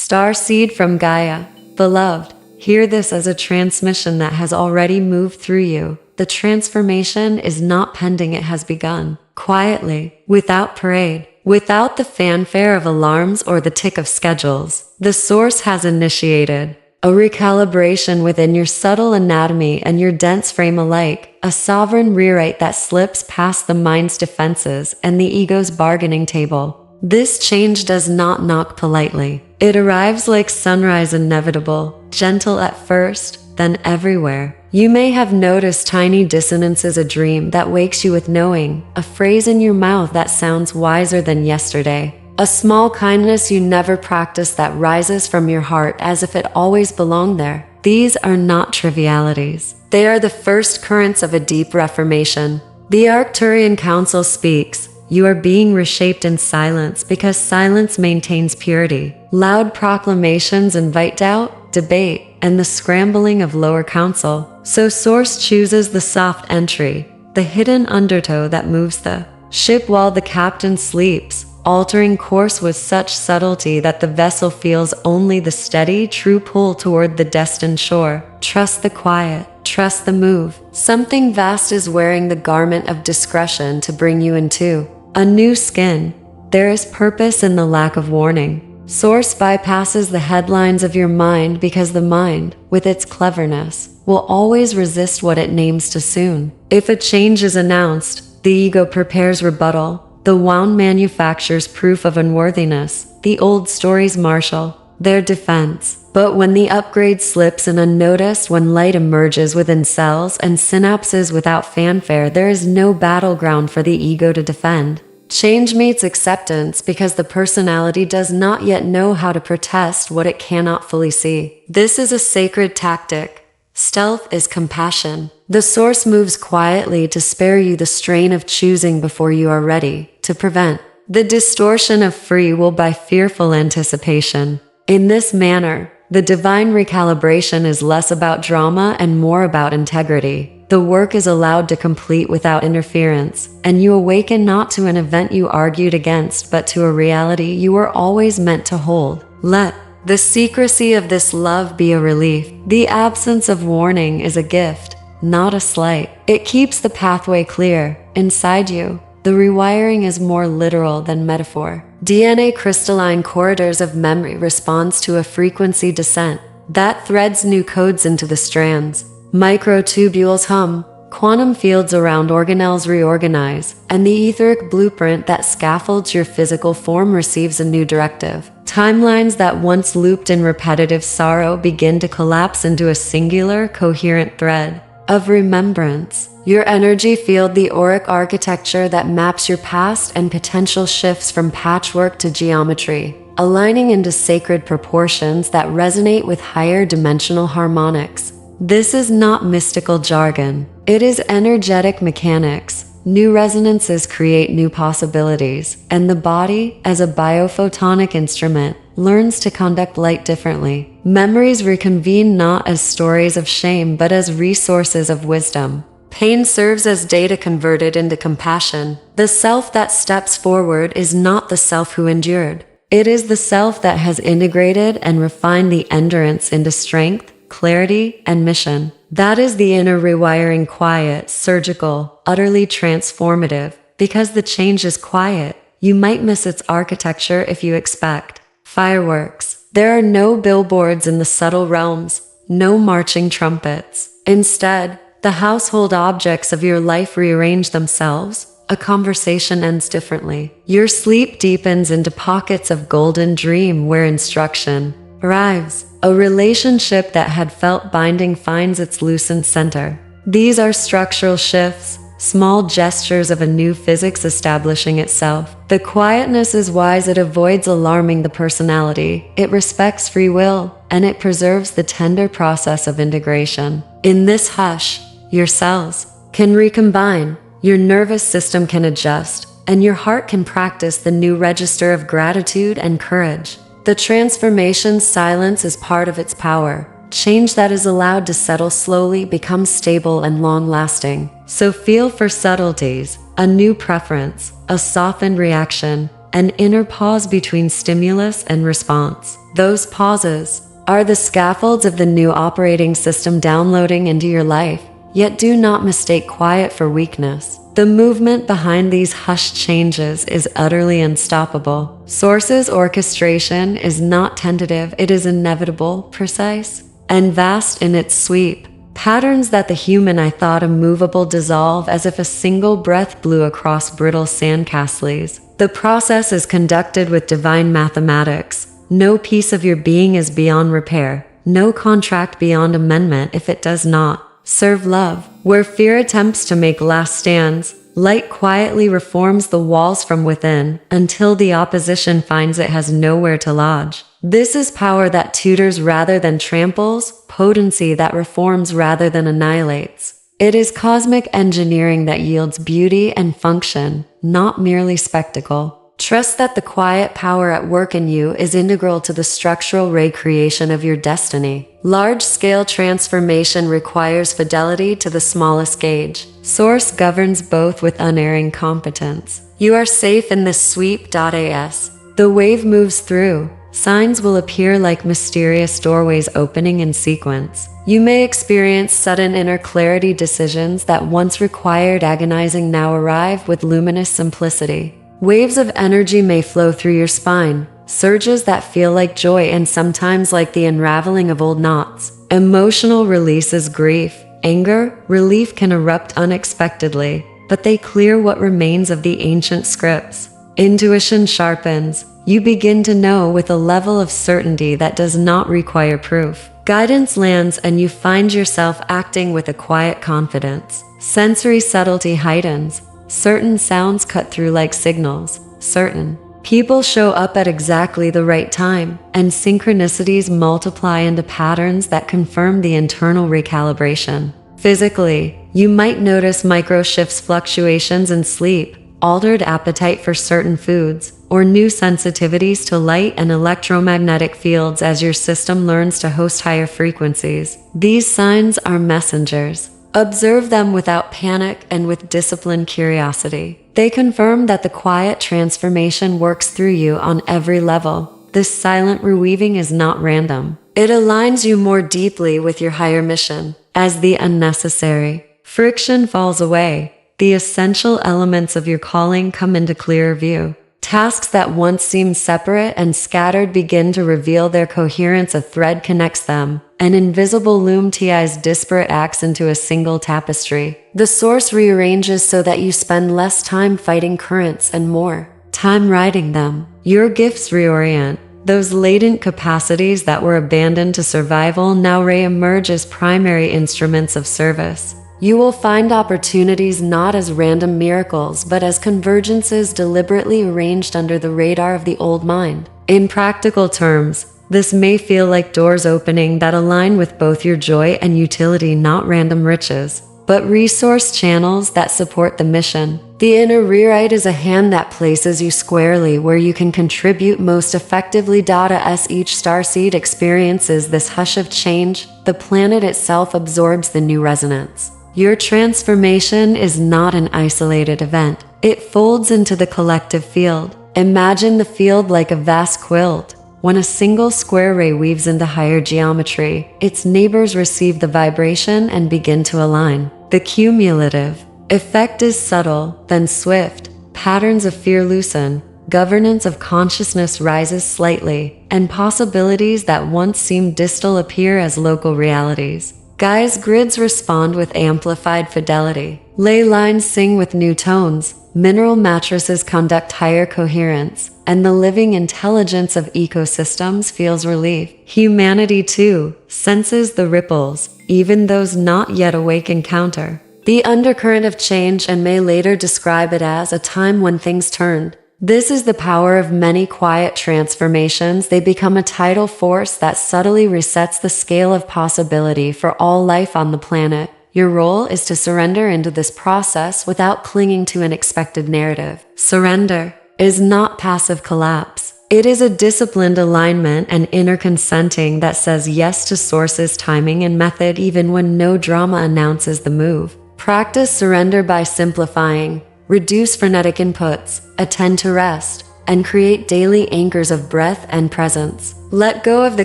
Starseed from Gaia. Beloved, hear this as a transmission that has already moved through you. The transformation is not pending, it has begun. Quietly, without parade, without the fanfare of alarms or the tick of schedules, the source has initiated a recalibration within your subtle anatomy and your dense frame alike, a sovereign rewrite that slips past the mind's defenses and the ego's bargaining table. This change does not knock politely. It arrives like sunrise, inevitable, gentle at first, then everywhere. You may have noticed tiny dissonances, a dream that wakes you with knowing, a phrase in your mouth that sounds wiser than yesterday, a small kindness you never practiced that rises from your heart as if it always belonged there. These are not trivialities. They are the first currents of a deep reformation. The Arcturian Council speaks. You are being reshaped in silence because silence maintains purity. Loud proclamations invite doubt, debate, and the scrambling of lower council. So Source chooses the soft entry, the hidden undertow that moves the ship while the captain sleeps, altering course with such subtlety that the vessel feels only the steady, true pull toward the destined shore. Trust the quiet. Trust the move. Something vast is wearing the garment of discretion to bring you into a new skin. There is purpose in the lack of warning. Source bypasses the headlines of your mind because the mind, with its cleverness, will always resist what it names too soon. If a change is announced, the ego prepares rebuttal. The wound manufactures proof of unworthiness. The old stories marshal their defense. But when the upgrade slips in unnoticed, when light emerges within cells and synapses without fanfare, there is no battleground for the ego to defend. Change meets acceptance because the personality does not yet know how to protest what it cannot fully see. This is a sacred tactic. Stealth is compassion. The source moves quietly to spare you the strain of choosing before you are ready, to prevent the distortion of free will by fearful anticipation. In this manner, the divine recalibration is less about drama and more about integrity. The work is allowed to complete without interference, and you awaken not to an event you argued against but to a reality you were always meant to hold. Let the secrecy of this love be a relief. The absence of warning is a gift, not a slight. It keeps the pathway clear. Inside you, the rewiring is more literal than metaphor. DNA crystalline corridors of memory responds to a frequency descent that threads new codes into the strands. Microtubules hum, quantum fields around organelles reorganize, and the etheric blueprint that scaffolds your physical form receives a new directive. Timelines that once looped in repetitive sorrow begin to collapse into a singular, coherent thread of remembrance. Your energy field, the auric architecture that maps your past and potential, shifts from patchwork to geometry, aligning into sacred proportions that resonate with higher dimensional harmonics. This is not mystical jargon. It is energetic mechanics. New resonances create new possibilities, and the body, as a biophotonic instrument, learns to conduct light differently. Memories reconvene not as stories of shame but as resources of wisdom. Pain serves as data converted into compassion. The self that steps forward is not the self who endured. It is the self that has integrated and refined the endurance into strength, clarity, and mission. That is the inner rewiring, quiet, surgical, utterly transformative. Because the change is quiet, you might miss its architecture if you expect fireworks. There are no billboards in the subtle realms, no marching trumpets. Instead, the household objects of your life rearrange themselves. A conversation ends differently. Your sleep deepens into pockets of golden dream where instruction arrives. A relationship that had felt binding finds its loosened center. These are structural shifts, small gestures of a new physics establishing itself. The quietness is wise. It avoids alarming the personality. It respects free will, and it preserves the tender process of integration. In this hush, your cells can recombine, your nervous system can adjust, and your heart can practice the new register of gratitude and courage. The transformation's silence is part of its power. Change that is allowed to settle slowly becomes stable and long-lasting. So feel for subtleties, a new preference, a softened reaction, an inner pause between stimulus and response. Those pauses are the scaffolds of the new operating system downloading into your life. Yet do not mistake quiet for weakness. The movement behind these hushed changes is utterly unstoppable. Source's orchestration is not tentative, it is inevitable, precise, and vast in its sweep. Patterns that the human eye thought immovable dissolve as if a single breath blew across brittle sandcastles. The process is conducted with divine mathematics. No piece of your being is beyond repair, no contract beyond amendment if it does not serve love. Where fear attempts to make last stands, light quietly reforms the walls from within until the opposition finds it has nowhere to lodge. This is power that tutors rather than tramples, potency that reforms rather than annihilates. It is cosmic engineering that yields beauty and function, not merely spectacle. Trust that the quiet power at work in you is integral to the structural recreation of your destiny. Large-scale transformation requires fidelity to the smallest gauge. Source governs both with unerring competence. You are safe in this sweep.as. The wave moves through. Signs will appear like mysterious doorways opening in sequence. You may experience sudden inner clarity. Decisions that once required agonizing now arrive with luminous simplicity. Waves of energy may flow through your spine, surges that feel like joy and sometimes like the unraveling of old knots. Emotional releases grief, anger, relief can erupt unexpectedly, but they clear what remains of the ancient scripts. Intuition sharpens. You begin to know with a level of certainty that does not require proof. Guidance lands and you find yourself acting with a quiet confidence. Sensory subtlety heightens. Certain sounds cut through like signals. Certain people show up at exactly the right time, and synchronicities multiply into patterns that confirm the internal recalibration. Physically, you might notice micro shifts, fluctuations in sleep, altered appetite for certain foods, or new sensitivities to light and electromagnetic fields as your system learns to host higher frequencies. These signs are messengers. Observe them without panic and with disciplined curiosity. They confirm that the quiet transformation works through you on every level. This silent reweaving is not random. It aligns you more deeply with your higher mission. As the unnecessary friction falls away, the essential elements of your calling come into clearer view. Tasks that once seemed separate and scattered begin to reveal their coherence. A thread connects them. An invisible loom ties disparate acts into a single tapestry. The source rearranges so that you spend less time fighting currents and more time riding them. Your gifts reorient. Those latent capacities that were abandoned to survival now re-emerge as primary instruments of service. You will find opportunities not as random miracles but as convergences deliberately arranged under the radar of the old mind. In practical terms, this may feel like doors opening that align with both your joy and utility, not random riches, but resource channels that support the mission. The inner rewrite is a hand that places you squarely where you can contribute most effectively. As each starseed experiences this hush of change, the planet itself absorbs the new resonance. Your transformation is not an isolated event. It folds into the collective field. Imagine the field like a vast quilt. When a single square ray weaves into higher geometry, its neighbors receive the vibration and begin to align. The cumulative effect is subtle, then swift. Patterns of fear loosen, governance of consciousness rises slightly, and possibilities that once seemed distal appear as local realities. Gaia's grids respond with amplified fidelity. Ley lines sing with new tones. Mineral matrices conduct higher coherence, and the living intelligence of ecosystems feels relief. Humanity, too, senses the ripples, even those not yet awake encounter the undercurrent of change and may later describe it as a time when things turned. This is the power of many quiet transformations. They become a tidal force that subtly resets the scale of possibility for all life on the planet. Your role is to surrender into this process without clinging to an expected narrative. Surrender is not passive collapse. It is a disciplined alignment and inner consenting that says yes to source's timing and method even when no drama announces the move. Practice surrender by simplifying. Reduce frenetic inputs. Attend to rest. and create daily anchors of breath and presence. Let go of the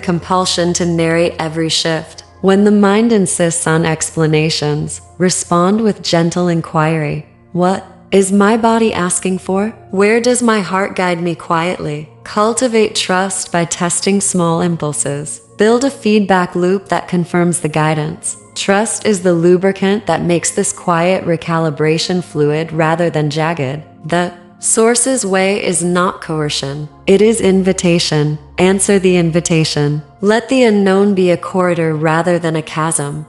compulsion to narrate every shift. When the mind insists on explanations, respond with gentle inquiry. What is my body asking for? Where does my heart guide me quietly? Cultivate trust by testing small impulses. Build a feedback loop that confirms the guidance. Trust is the lubricant that makes this quiet recalibration fluid rather than jagged. The Source's way is not coercion. It is invitation. Answer the invitation. Let the unknown be a corridor rather than a chasm.